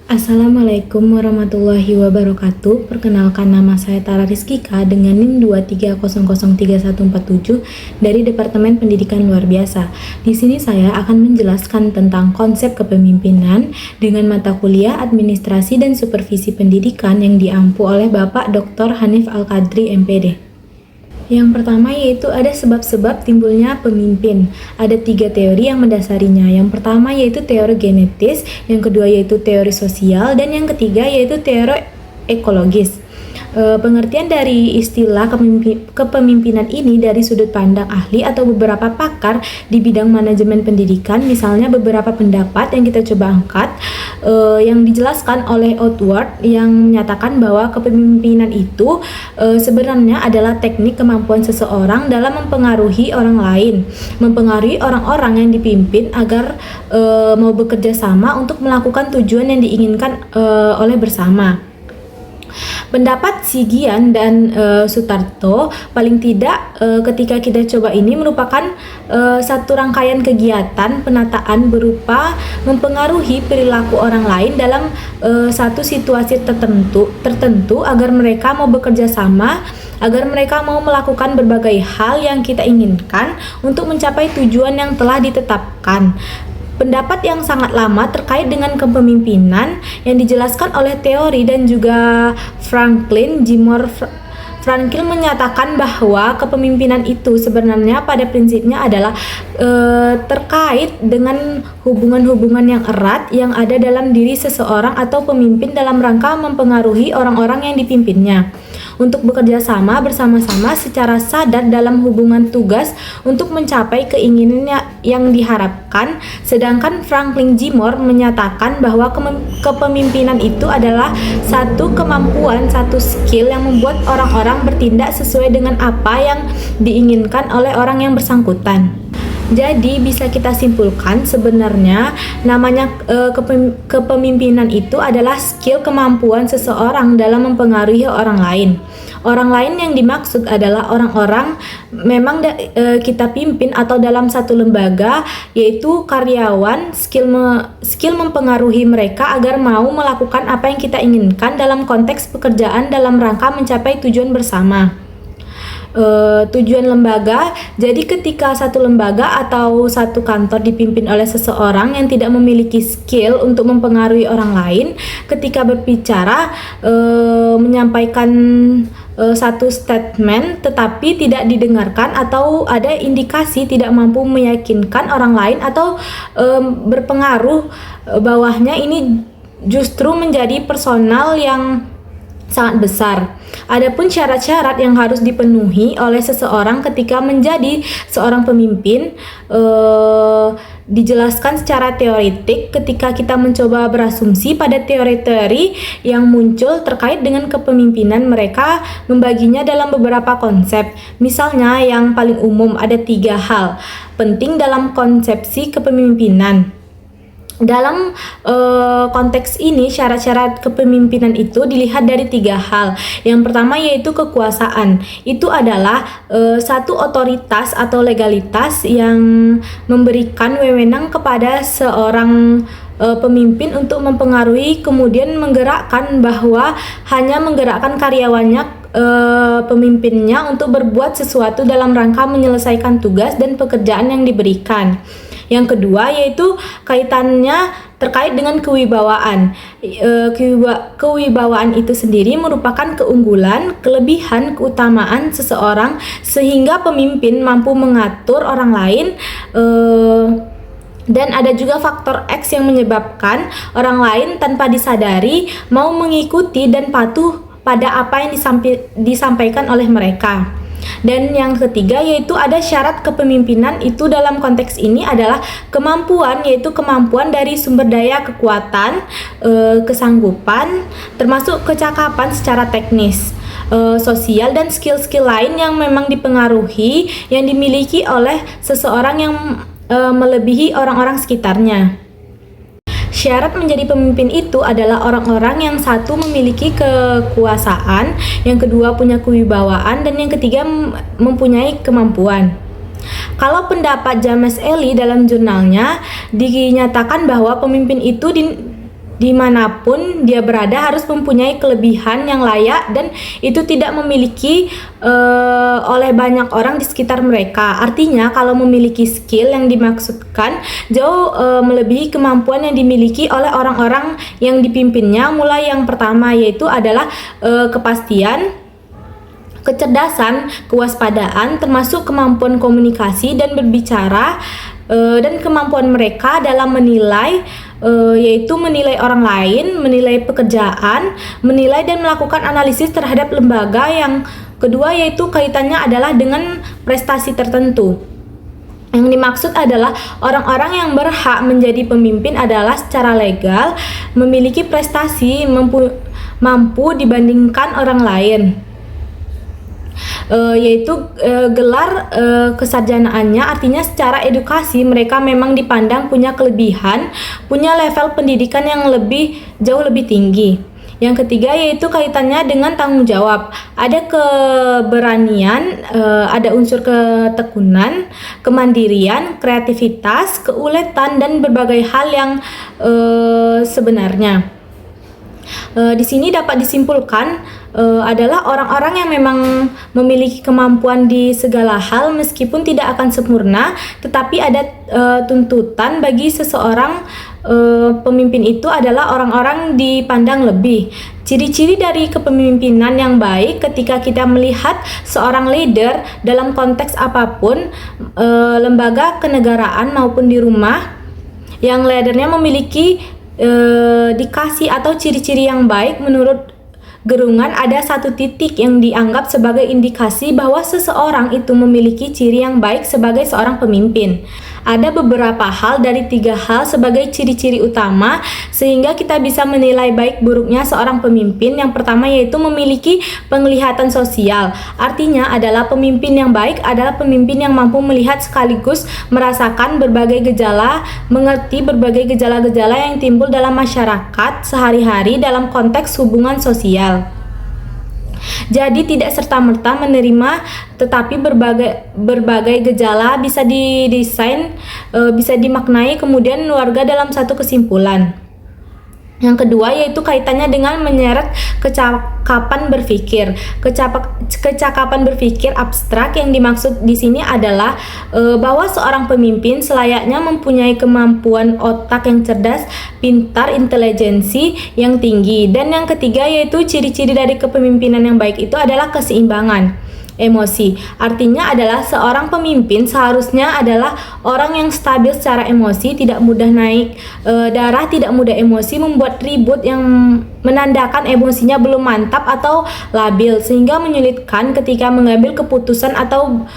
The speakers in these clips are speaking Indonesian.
Assalamualaikum warahmatullahi wabarakatuh. Perkenalkan, nama saya Tara Rizkika dengan NIM 23003147 dari Departemen Pendidikan Luar Biasa. Di sini saya akan menjelaskan tentang konsep kepemimpinan dengan mata kuliah Administrasi dan Supervisi Pendidikan yang diampu oleh Bapak Dr. Hanif Al-Qadri, MPD. Yang pertama yaitu ada sebab-sebab timbulnya pemimpin. Ada 3 teori yang mendasarinya. Yang pertama yaitu teori genetis, yang kedua yaitu teori sosial, dan yang ketiga yaitu teori ekologis. Pengertian dari istilah kepemimpinan ini dari sudut pandang ahli atau beberapa pakar di bidang manajemen pendidikan. Misalnya beberapa pendapat yang kita coba angkat yang dijelaskan oleh Outward yang menyatakan bahwa kepemimpinan itu sebenarnya adalah teknik kemampuan seseorang dalam mempengaruhi orang lain, mempengaruhi orang-orang yang dipimpin agar mau bekerja sama untuk melakukan tujuan yang diinginkan oleh bersama. Pendapat Sigian dan Sutarto paling tidak ketika kita coba ini merupakan satu rangkaian kegiatan penataan berupa mempengaruhi perilaku orang lain dalam satu situasi tertentu agar mereka mau bekerja sama, agar mereka mau melakukan berbagai hal yang kita inginkan untuk mencapai tujuan yang telah ditetapkan. Pendapat yang sangat lama terkait dengan kepemimpinan yang dijelaskan oleh teori dan juga Franklin menyatakan bahwa kepemimpinan itu sebenarnya pada prinsipnya adalah terkait dengan hubungan-hubungan yang erat yang ada dalam diri seseorang atau pemimpin dalam rangka mempengaruhi orang-orang yang dipimpinnya untuk bekerja sama bersama-sama secara sadar dalam hubungan tugas untuk mencapai keinginannya yang diharapkan. Sedangkan Franklin Gilmore menyatakan bahwa kepemimpinan itu adalah satu kemampuan, satu skill yang membuat orang-orang bertindak sesuai dengan apa yang diinginkan oleh orang yang bersangkutan. Jadi bisa kita simpulkan sebenarnya namanya kepemimpinan itu adalah skill kemampuan seseorang dalam mempengaruhi orang lain. Orang lain yang dimaksud adalah orang-orang memang kita pimpin atau dalam satu lembaga, yaitu karyawan, skill mempengaruhi mereka agar mau melakukan apa yang kita inginkan dalam konteks pekerjaan dalam rangka mencapai tujuan bersama. Tujuan lembaga. Jadi ketika satu lembaga atau satu kantor dipimpin oleh seseorang yang tidak memiliki skill untuk mempengaruhi orang lain, ketika berbicara menyampaikan satu statement tetapi tidak didengarkan atau ada indikasi tidak mampu meyakinkan orang lain atau berpengaruh bawahnya, ini justru menjadi personal yang sangat besar. Adapun syarat-syarat yang harus dipenuhi oleh seseorang ketika menjadi seorang pemimpin dijelaskan secara teoritik ketika kita mencoba berasumsi pada teori-teori yang muncul terkait dengan kepemimpinan. Mereka membaginya dalam beberapa konsep. Misalnya yang paling umum ada 3 hal penting dalam konsepsi kepemimpinan. Dalam konteks ini, syarat-syarat kepemimpinan itu dilihat dari 3 hal. Yang pertama yaitu kekuasaan. Itu adalah satu otoritas atau legalitas yang memberikan wewenang kepada seorang pemimpin untuk mempengaruhi, kemudian menggerakkan, bahwa hanya menggerakkan karyawannya, pemimpinnya untuk berbuat sesuatu dalam rangka menyelesaikan tugas dan pekerjaan yang diberikan. Yang kedua yaitu kaitannya terkait dengan kewibawaan. Kewibawaan itu sendiri merupakan keunggulan, kelebihan, keutamaan seseorang sehingga pemimpin mampu mengatur orang lain. Dan ada juga faktor X yang menyebabkan orang lain tanpa disadari mau mengikuti dan patuh pada apa yang disampaikan oleh mereka. Dan yang ketiga yaitu ada syarat kepemimpinan itu dalam konteks ini adalah kemampuan, yaitu kemampuan dari sumber daya kekuatan, kesanggupan, termasuk kecakapan secara teknis, sosial, dan skill-skill lain yang memang dipengaruhi, yang dimiliki oleh seseorang yang melebihi orang-orang sekitarnya. Syarat menjadi pemimpin itu adalah orang-orang yang satu memiliki kekuasaan, yang kedua punya kewibawaan, dan yang ketiga mempunyai kemampuan. Kalau pendapat James Ely dalam jurnalnya dinyatakan bahwa pemimpin itu dimanapun dia berada harus mempunyai kelebihan yang layak dan itu tidak memiliki oleh banyak orang di sekitar mereka. Artinya kalau memiliki skill yang dimaksudkan jauh melebihi kemampuan yang dimiliki oleh orang-orang yang dipimpinnya. Mulai yang pertama yaitu adalah kepastian, kecerdasan, kewaspadaan, termasuk kemampuan komunikasi dan berbicara, dan kemampuan mereka dalam menilai, yaitu menilai orang lain, menilai pekerjaan, menilai dan melakukan analisis terhadap lembaga. Yang kedua yaitu kaitannya adalah dengan prestasi tertentu. Yang dimaksud adalah orang-orang yang berhak menjadi pemimpin adalah secara legal memiliki prestasi mampu dibandingkan orang lain. Yaitu gelar kesarjanaannya, artinya secara edukasi mereka memang dipandang punya kelebihan, punya level pendidikan yang jauh lebih tinggi. Yang ketiga yaitu kaitannya dengan tanggung jawab. Ada keberanian, ada unsur ketekunan, kemandirian, kreativitas, keuletan dan berbagai hal yang sebenarnya. Di sini dapat disimpulkan adalah orang-orang yang memang memiliki kemampuan di segala hal meskipun tidak akan sempurna, tetapi ada tuntutan bagi seseorang pemimpin itu adalah orang-orang dipandang lebih. Ciri-ciri dari kepemimpinan yang baik ketika kita melihat seorang leader dalam konteks apapun, lembaga kenegaraan maupun di rumah, yang leadernya memiliki dikasih atau ciri-ciri yang baik. Menurut Gerungan ada satu titik yang dianggap sebagai indikasi bahwa seseorang itu memiliki ciri yang baik sebagai seorang pemimpin. Ada beberapa hal dari 3 hal sebagai ciri-ciri utama sehingga kita bisa menilai baik buruknya seorang pemimpin. Yang pertama yaitu memiliki penglihatan sosial. Artinya adalah pemimpin yang baik adalah pemimpin yang mampu melihat sekaligus merasakan berbagai gejala, mengerti berbagai gejala-gejala yang timbul dalam masyarakat sehari-hari dalam konteks hubungan sosial. Jadi tidak serta-merta menerima, tetapi berbagai gejala bisa didesain, bisa dimaknai kemudian warga dalam satu kesimpulan. Yang kedua yaitu kaitannya dengan menyeret kecakapan berpikir. Kecakapan berpikir abstrak yang dimaksud di sini adalah bahwa seorang pemimpin selayaknya mempunyai kemampuan otak yang cerdas, pintar, intelijensi yang tinggi. Dan yang ketiga yaitu ciri-ciri dari kepemimpinan yang baik itu adalah keseimbangan emosi. Artinya adalah seorang pemimpin seharusnya adalah orang yang stabil secara emosi, tidak mudah naik darah, tidak mudah emosi, membuat ribut yang menandakan emosinya belum mantap atau labil sehingga menyulitkan ketika mengambil keputusan atau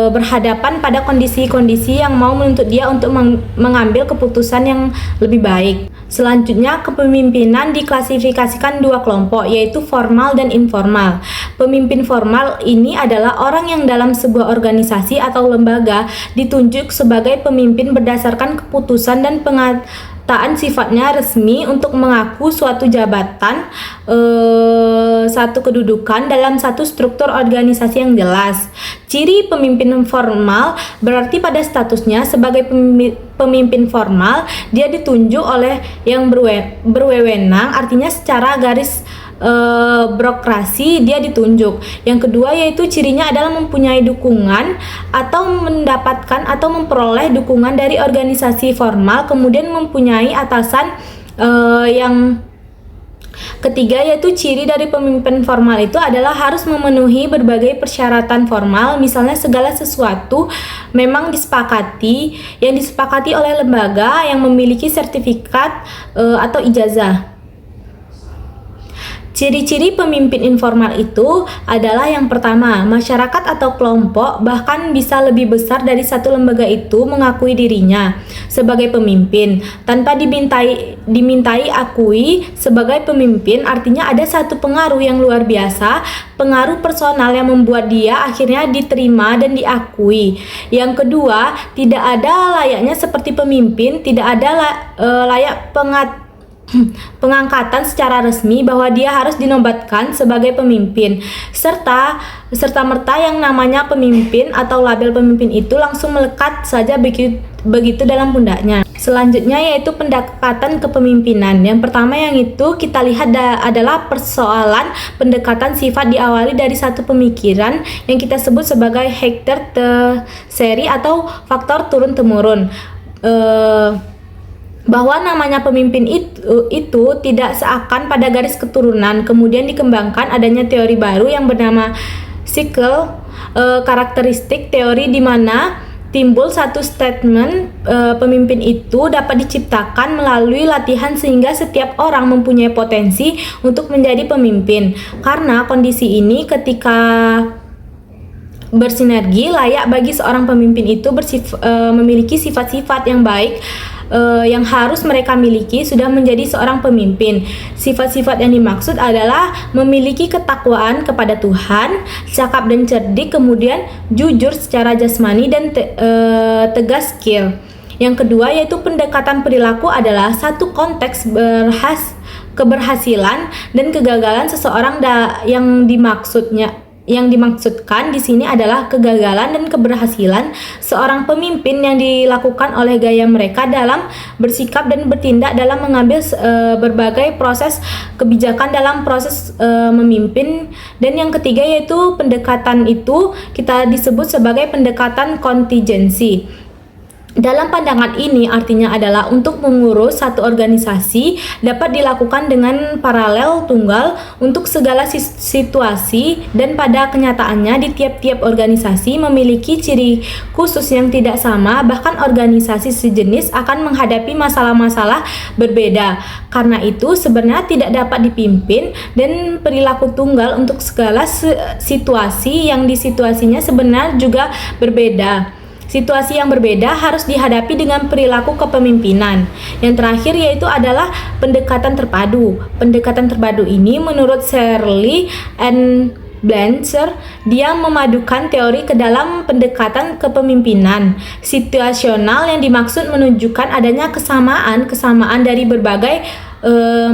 berhadapan pada kondisi-kondisi yang mau menuntut dia untuk mengambil keputusan yang lebih baik. Selanjutnya, kepemimpinan diklasifikasikan 2 kelompok, yaitu formal dan informal. Pemimpin formal ini adalah orang yang dalam sebuah organisasi atau lembaga ditunjuk sebagai pemimpin berdasarkan keputusan dan pengataan sifatnya resmi untuk mengaku suatu jabatan, satu kedudukan dalam satu struktur organisasi yang jelas. Ciri pemimpin formal berarti pada statusnya sebagai pemimpin formal dia ditunjuk oleh yang berwenang, artinya secara garis birokrasi dia ditunjuk. Yang kedua yaitu cirinya adalah mempunyai dukungan atau mendapatkan atau memperoleh dukungan dari organisasi formal, kemudian mempunyai atasan yang ketiga yaitu ciri dari pemimpin formal itu adalah harus memenuhi berbagai persyaratan formal. Misalnya segala sesuatu memang yang disepakati oleh lembaga yang memiliki sertifikat atau ijazah. Ciri-ciri pemimpin informal itu adalah yang pertama, masyarakat atau kelompok bahkan bisa lebih besar dari satu lembaga itu mengakui dirinya sebagai pemimpin tanpa dimintai akui sebagai pemimpin. Artinya ada satu pengaruh yang luar biasa, pengaruh personal yang membuat dia akhirnya diterima dan diakui. Yang kedua, tidak ada layaknya seperti pemimpin, tidak ada layak pengangkatan secara resmi bahwa dia harus dinobatkan sebagai pemimpin, serta merta yang namanya pemimpin atau label pemimpin itu langsung melekat saja begitu dalam pundaknya. Selanjutnya yaitu pendekatan kepemimpinan. Yang pertama yang itu kita lihat adalah persoalan pendekatan sifat diawali dari satu pemikiran yang kita sebut sebagai Hector teori atau faktor turun-temurun. Bahwa namanya pemimpin itu tidak seakan pada garis keturunan. Kemudian dikembangkan adanya teori baru yang bernama cycle karakteristik teori di mana timbul satu statement pemimpin itu dapat diciptakan melalui latihan sehingga setiap orang mempunyai potensi untuk menjadi pemimpin. Karena kondisi ini ketika bersinergi layak bagi seorang pemimpin itu memiliki sifat-sifat yang baik yang harus mereka miliki sudah menjadi seorang pemimpin. Sifat-sifat yang dimaksud adalah memiliki ketakwaan kepada Tuhan, cakap dan cerdik, kemudian jujur secara jasmani dan tegas skill. Yang kedua yaitu pendekatan perilaku adalah satu konteks keberhasilan dan kegagalan seseorang yang dimaksudkan di sini adalah kegagalan dan keberhasilan seorang pemimpin yang dilakukan oleh gaya mereka dalam bersikap dan bertindak dalam mengambil berbagai proses kebijakan dalam proses memimpin. Dan yang ketiga yaitu pendekatan itu kita disebut sebagai pendekatan kontingensi. Dalam pandangan ini artinya adalah untuk mengurus satu organisasi dapat dilakukan dengan paralel tunggal untuk segala situasi dan pada kenyataannya di tiap-tiap organisasi memiliki ciri khusus yang tidak sama, bahkan organisasi sejenis akan menghadapi masalah-masalah berbeda. Karena itu sebenarnya tidak dapat dipimpin dan perilaku tunggal untuk segala situasi yang di situasinya sebenarnya juga berbeda. Situasi yang berbeda harus dihadapi dengan perilaku kepemimpinan. Yang terakhir yaitu adalah pendekatan terpadu. Pendekatan terpadu ini menurut Shirley and Blanchard, dia memadukan teori ke dalam pendekatan kepemimpinan situasional yang dimaksud menunjukkan adanya kesamaan dari berbagai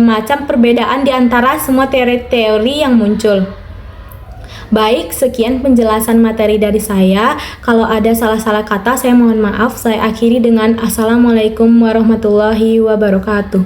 macam perbedaan di antara semua teori-teori yang muncul. Baik, sekian penjelasan materi dari saya. Kalau ada salah-salah kata, saya mohon maaf. Saya akhiri dengan Assalamualaikum warahmatullahi wabarakatuh.